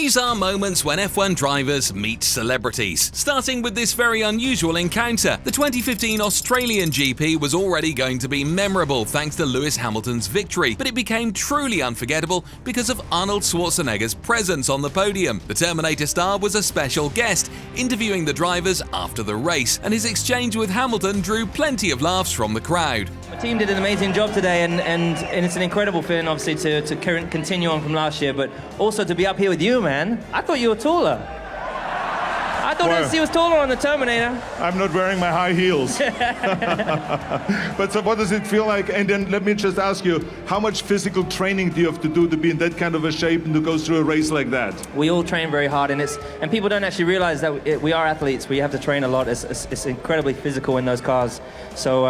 These are moments when F1 drivers meet celebrities, starting with this very unusual encounter. The 2015 Australian GP was already going to be memorable thanks to Lewis Hamilton's victory, but it became truly unforgettable because of Arnold Schwarzenegger's presence on the podium. The Terminator star was a special guest, interviewing the drivers after the race, and his exchange with Hamilton drew plenty of laughs from the crowd. The team did an amazing job today, and it's an incredible feeling, obviously, to continue on from last year, but also to be up here with you, man. I thought you were taller. I thought he was taller on the Terminator. I'm not wearing my high heels. But so what does it feel like? And then let me just ask you, how much physical training do you have to do to be in that kind of a shape and to go through a race like that? We all train very hard, and people don't actually realize that we are athletes. We have to train a lot. It's incredibly physical in those cars. So,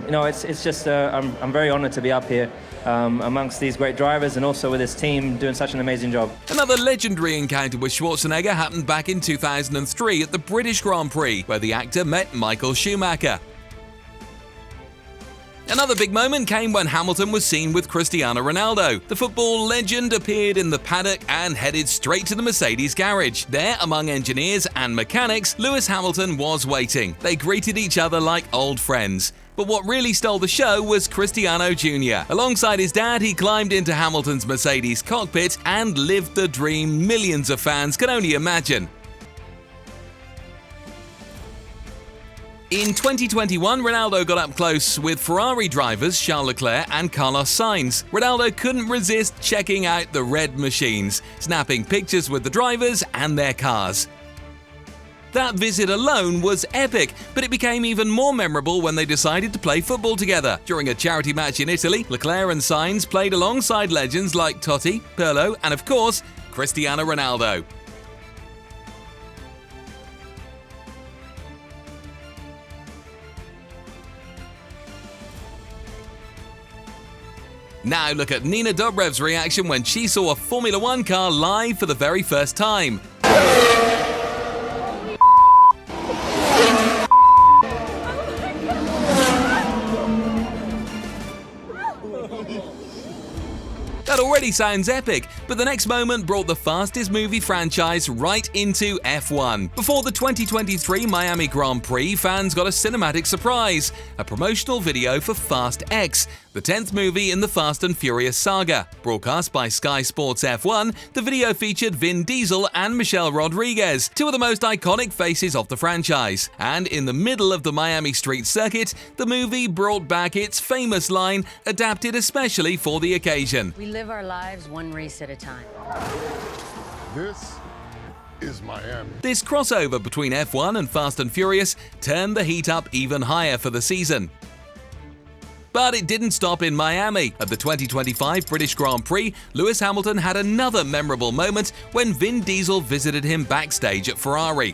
it's just, I'm very honored to be up here amongst these great drivers and also with this team doing such an amazing job. Another legendary encounter with Schwarzenegger happened back in 2003 at the British Grand Prix, where the actor met Michael Schumacher. Another big moment came when Hamilton was seen with Cristiano Ronaldo. The football legend appeared in the paddock and headed straight to the Mercedes garage. There, among engineers and mechanics, Lewis Hamilton was waiting. They greeted each other like old friends. But what really stole the show was Cristiano Jr. Alongside his dad, he climbed into Hamilton's Mercedes cockpit and lived the dream millions of fans can only imagine. In 2021, Ronaldo got up close with Ferrari drivers Charles Leclerc and Carlos Sainz. Ronaldo couldn't resist checking out the red machines, snapping pictures with the drivers and their cars. That visit alone was epic, but it became even more memorable when they decided to play football together. During a charity match in Italy, Leclerc and Sainz played alongside legends like Totti, Pirlo, and of course, Cristiano Ronaldo. Now look at Nina Dobrev's reaction when she saw a Formula One car live for the very first time. That already sounds epic, but the next moment brought the fastest movie franchise right into F1. Before the 2023 Miami Grand Prix, fans got a cinematic surprise, a promotional video for Fast X, the 10th movie in the Fast and Furious saga. Broadcast by Sky Sports F1, the video featured Vin Diesel and Michelle Rodriguez, two of the most iconic faces of the franchise. And in the middle of the Miami street circuit, the movie brought back its famous line, adapted especially for the occasion. We live our lives one race at a time. This is Miami. This crossover between F1 and Fast and Furious turned the heat up even higher for the season. But it didn't stop in Miami. At the 2025 British Grand Prix, Lewis Hamilton had another memorable moment when Vin Diesel visited him backstage at Ferrari.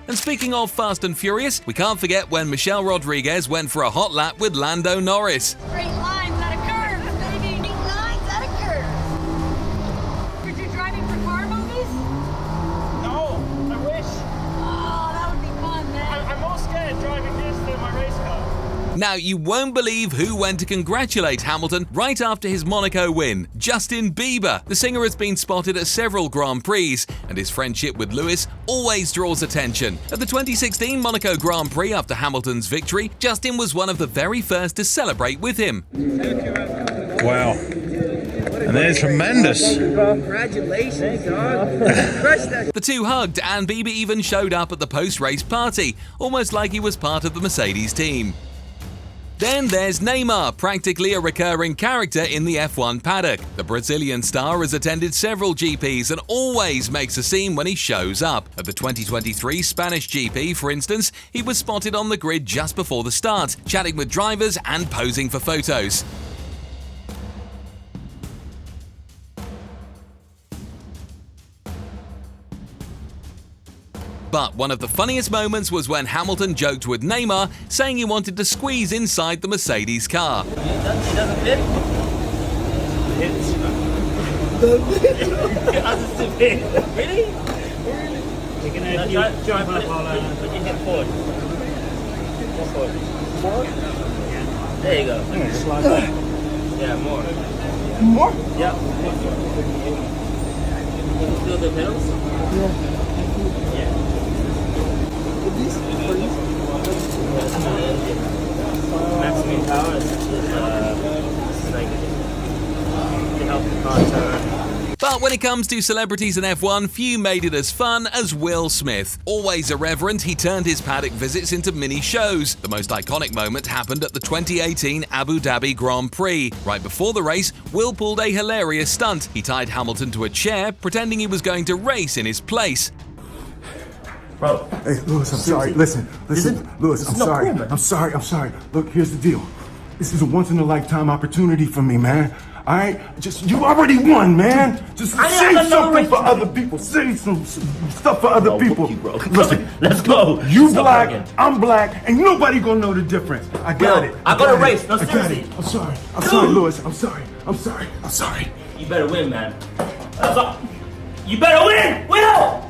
And speaking of Fast and Furious, we can't forget when Michelle Rodriguez went for a hot lap with Lando Norris. Straight lines at a curve, baby. Straight lines at a curve. Were you driving for car movies? No, I wish. Oh, that would be fun, man. I'm more scared driving this than my race car. Now, you won't believe who went to congratulate Hamilton right after his Monaco win. Justin Bieber. The singer has been spotted at several Grand Prix, and his friendship with Lewis always draws attention. At the 2016 Monaco Grand Prix after Hamilton's victory, Justin was one of the very first to celebrate with him. Wow. And they're tremendous. Congratulations, dog. The two hugged, and Bieber even showed up at the post-race party, almost like he was part of the Mercedes team. Then there's Neymar, practically a recurring character in the F1 paddock. The Brazilian star has attended several GPs and always makes a scene when he shows up. At the 2023 Spanish GP, for instance, he was spotted on the grid just before the start, chatting with drivers and posing for photos. But one of the funniest moments was when Hamilton joked with Neymar, saying he wanted to squeeze inside the Mercedes car. It doesn't fit? It doesn't fit. Really? You're going to drive up while you hit forward. Forward? There you go. slide back. Yeah, more. More? Yeah. feel the pedals? Yeah. Maximum power is like to help the car turn. But when it comes to celebrities in F1, few made it as fun as Will Smith. Always irreverent, he turned his paddock visits into mini shows. The most iconic moment happened at the 2018 Abu Dhabi Grand Prix. Right before the race, Will pulled a hilarious stunt. He tied Hamilton to a chair, pretending he was going to race in his place. Bro. Hey, Lewis, I'm sorry. Listen, Lewis, I'm sorry. I'm sorry. Look, here's the deal. This is a once-in-a-lifetime opportunity for me, man. All right? You already won, man. Just say something for other people. Say some stuff for other people. Listen, let's go. You black, I'm black, and nobody gonna know the difference. I got it. I got a race. No, seriously. I'm sorry, Lewis. I'm sorry. You better win, man. You better win! Will!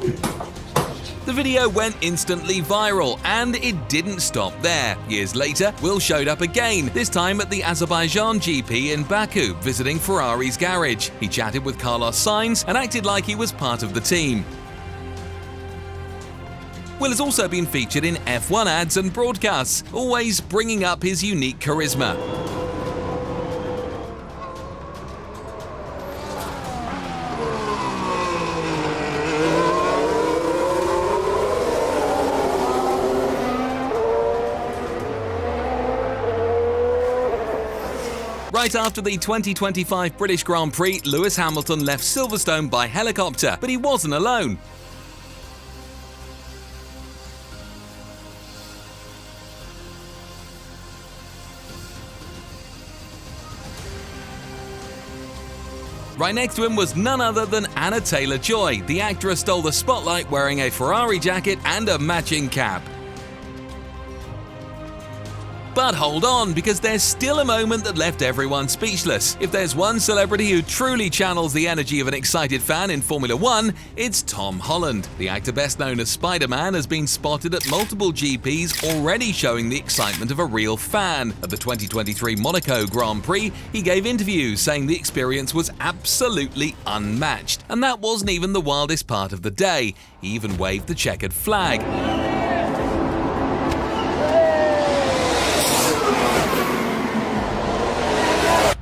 The video went instantly viral, and it didn't stop there. Years later, Will showed up again, this time at the Azerbaijan GP in Baku, visiting Ferrari's garage. He chatted with Carlos Sainz and acted like he was part of the team. Will has also been featured in F1 ads and broadcasts, always bringing up his unique charisma. Right after the 2025 British Grand Prix, Lewis Hamilton left Silverstone by helicopter, but he wasn't alone. Right next to him was none other than Anna Taylor-Joy. The actress stole the spotlight wearing a Ferrari jacket and a matching cap. But hold on, because there's still a moment that left everyone speechless. If there's one celebrity who truly channels the energy of an excited fan in Formula 1, it's Tom Holland. The actor best known as Spider-Man has been spotted at multiple GPs, already showing the excitement of a real fan. At the 2023 Monaco Grand Prix, he gave interviews saying the experience was absolutely unmatched. And that wasn't even the wildest part of the day. He even waved the checkered flag.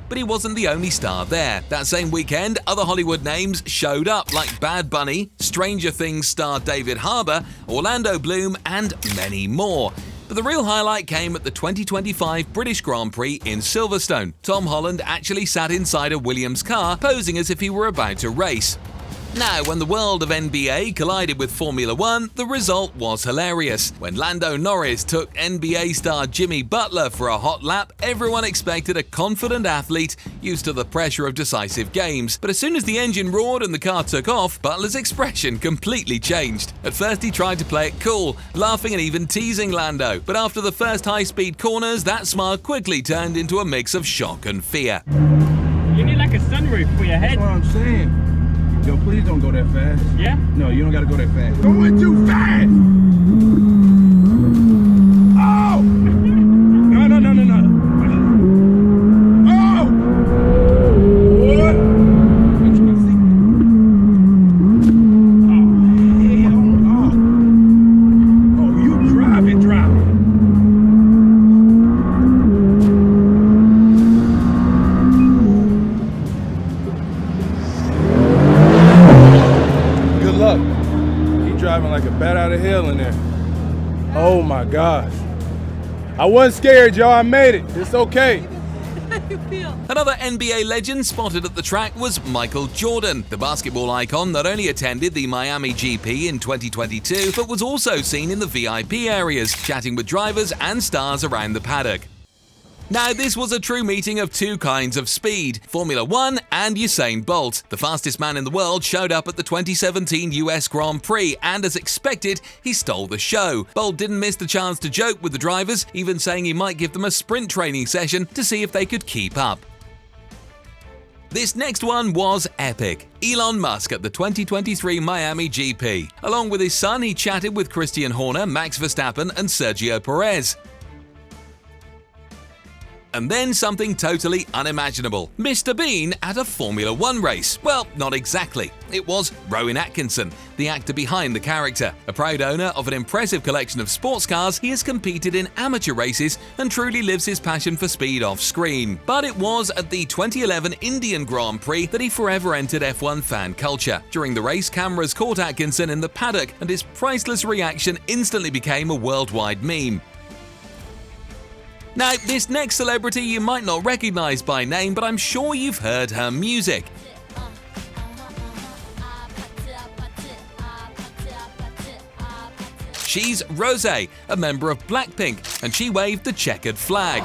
But he wasn't the only star there. That same weekend, other Hollywood names showed up like Bad Bunny, Stranger Things star David Harbour, Orlando Bloom, and many more. But the real highlight came at the 2025 British Grand Prix in Silverstone. Tom Holland actually sat inside a Williams car, posing as if he were about to race. Now, when the world of NBA collided with Formula 1, the result was hilarious. When Lando Norris took NBA star Jimmy Butler for a hot lap, everyone expected a confident athlete used to the pressure of decisive games. But as soon as the engine roared and the car took off, Butler's expression completely changed. At first he tried to play it cool, laughing and even teasing Lando. But after the first high-speed corners, that smile quickly turned into a mix of shock and fear. You need like a sunroof for your head. That's what I'm saying. Yo, please don't go that fast. Yeah? No, you don't gotta go that fast. Going too fast! Oh! No. Oh! What? Don't you wanna see? Oh, hell no. Oh, you drive it. Driving like a bat out of hell in there. Oh my gosh. I wasn't scared, y'all. I made it. It's okay. Another NBA legend spotted at the track was Michael Jordan. The basketball icon not only attended the Miami GP in 2022, but was also seen in the VIP areas, chatting with drivers and stars around the paddock. Now, this was a true meeting of two kinds of speed, Formula 1 and Usain Bolt. The fastest man in the world showed up at the 2017 US Grand Prix, and as expected, he stole the show. Bolt didn't miss the chance to joke with the drivers, even saying he might give them a sprint training session to see if they could keep up. This next one was epic. Elon Musk at the 2023 Miami GP. Along with his son, he chatted with Christian Horner, Max Verstappen, and Sergio Perez. And then something totally unimaginable. Mr. Bean at a Formula One race. Well, not exactly. It was Rowan Atkinson, the actor behind the character. A proud owner of an impressive collection of sports cars, he has competed in amateur races and truly lives his passion for speed off screen. But it was at the 2011 Indian Grand Prix that he forever entered F1 fan culture. During the race, cameras caught Atkinson in the paddock, and his priceless reaction instantly became a worldwide meme. Now, this next celebrity you might not recognize by name, but I'm sure you've heard her music. She's Rosé, a member of Blackpink, and she waved the checkered flag.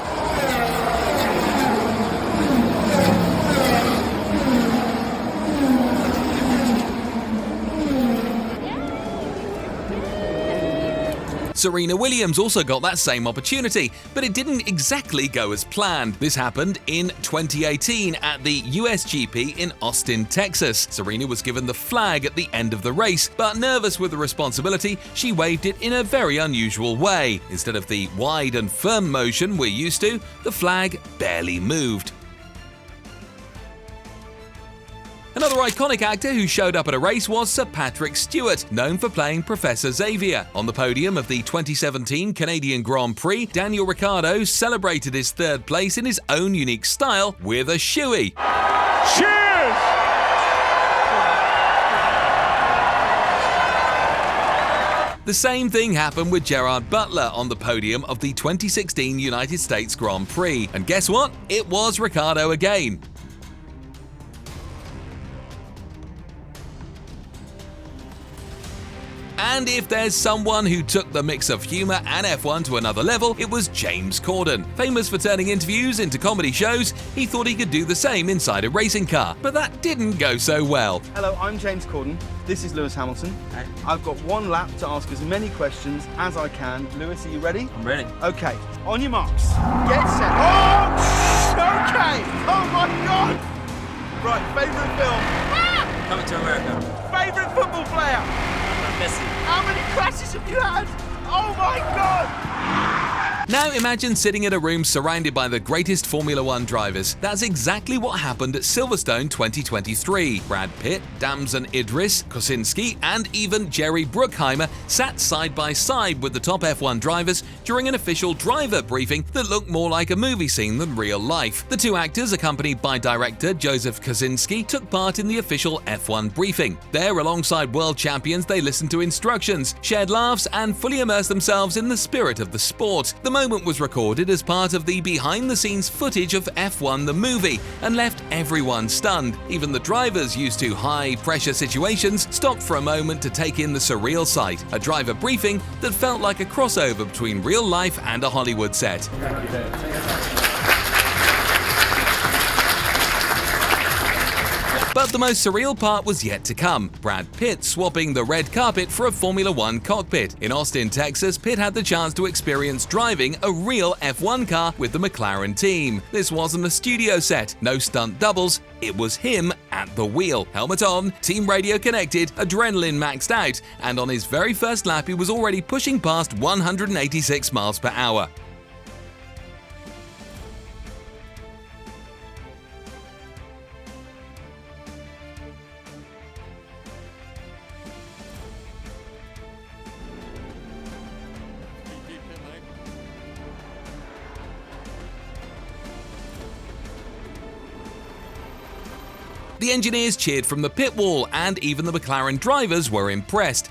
Serena Williams also got that same opportunity, but it didn't exactly go as planned. This happened in 2018 at the USGP in Austin, Texas. Serena was given the flag at the end of the race, but nervous with the responsibility, she waved it in a very unusual way. Instead of the wide and firm motion we're used to, the flag barely moved. Another iconic actor who showed up at a race was Sir Patrick Stewart, known for playing Professor Xavier. On the podium of the 2017 Canadian Grand Prix, Daniel Ricciardo celebrated his third place in his own unique style with a shoey. Cheers! The same thing happened with Gerard Butler on the podium of the 2016 United States Grand Prix. And guess what? It was Ricciardo again. And if there's someone who took the mix of humour and F1 to another level, it was James Corden. Famous for turning interviews into comedy shows, he thought he could do the same inside a racing car, but that didn't go so well. Hello, I'm James Corden. This is Lewis Hamilton. Hey. I've got one lap to ask as many questions as I can. Lewis, are you ready? I'm ready. Okay, on your marks, get set. Oh, okay. Oh my God. Right, favourite film? Ah! Coming to America. Favourite football player? Messi. How many crashes have you had? Oh my God! Now imagine sitting in a room surrounded by the greatest Formula One drivers. That's exactly what happened at Silverstone 2023. Brad Pitt, Damson Idris, Kosinski, and even Jerry Bruckheimer sat side by side with the top F1 drivers during an official driver briefing that looked more like a movie scene than real life. The two actors, accompanied by director Joseph Kosinski, took part in the official F1 briefing. There, alongside world champions, they listened to instructions, shared laughs, and fully immersed themselves in the spirit of the sport. The moment was recorded as part of the behind-the-scenes footage of F1 the movie and left everyone stunned. Even the drivers used to high-pressure situations stopped for a moment to take in the surreal sight, a driver briefing that felt like a crossover between real life and a Hollywood set. But the most surreal part was yet to come. Brad Pitt swapping the red carpet for a Formula One cockpit. In Austin, Texas, Pitt had the chance to experience driving a real F1 car with the McLaren team. This wasn't a studio set, no stunt doubles, it was him at the wheel. Helmet on, team radio connected, adrenaline maxed out, and on his very first lap he was already pushing past 186 miles per hour. The engineers cheered from the pit wall, and even the McLaren drivers were impressed.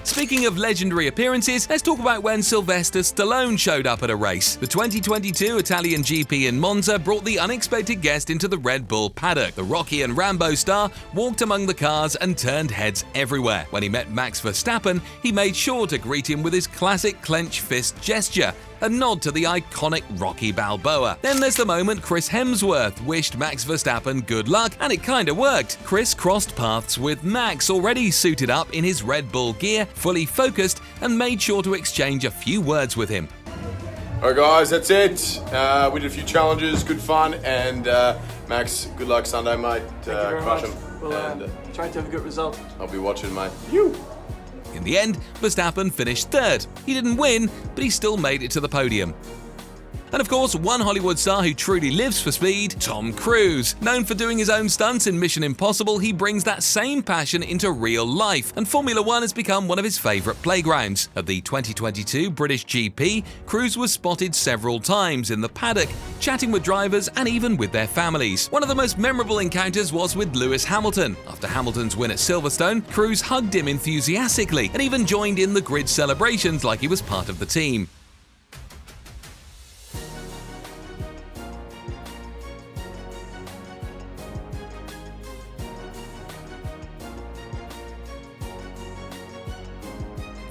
Speaking of legendary appearances, let's talk about when Sylvester Stallone showed up at a race. The 2022 Italian GP in Monza brought the unexpected guest into the Red Bull paddock. The Rocky and Rambo star walked among the cars and turned heads everywhere. When he met Max Verstappen, he made sure to greet him with his classic clench fist gesture, a nod to the iconic Rocky Balboa. Then there's the moment Chris Hemsworth wished Max Verstappen good luck, and it kinda worked. Chris crossed paths with Max, already suited up in his Red Bull gear, fully focused, and made sure to exchange a few words with him. Alright guys, that's it. We did a few challenges, good fun, and Max, good luck Sunday, mate. Crush him. We'll try to have a good result. I'll be watching, mate. In the end, Verstappen finished third. He didn't win, but he still made it to the podium. And of course, one Hollywood star who truly lives for speed, Tom Cruise. Known for doing his own stunts in Mission Impossible, he brings that same passion into real life, and Formula One has become one of his favourite playgrounds. At the 2022 British GP, Cruise was spotted several times in the paddock, chatting with drivers and even with their families. One of the most memorable encounters was with Lewis Hamilton. After Hamilton's win at Silverstone, Cruise hugged him enthusiastically and even joined in the grid celebrations like he was part of the team.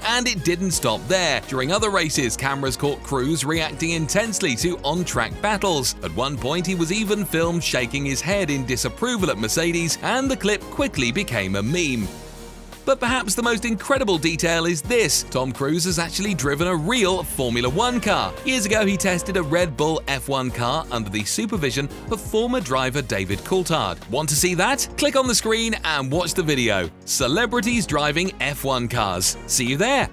And it didn't stop there. During other races, cameras caught Cruise reacting intensely to on-track battles. At one point, he was even filmed shaking his head in disapproval at Mercedes, and the clip quickly became a meme. But perhaps the most incredible detail is this: Tom Cruise has actually driven a real Formula One car. Years ago, he tested a Red Bull F1 car under the supervision of former driver David Coulthard. Want to see that? Click on the screen and watch the video. Celebrities driving F1 cars. See you there!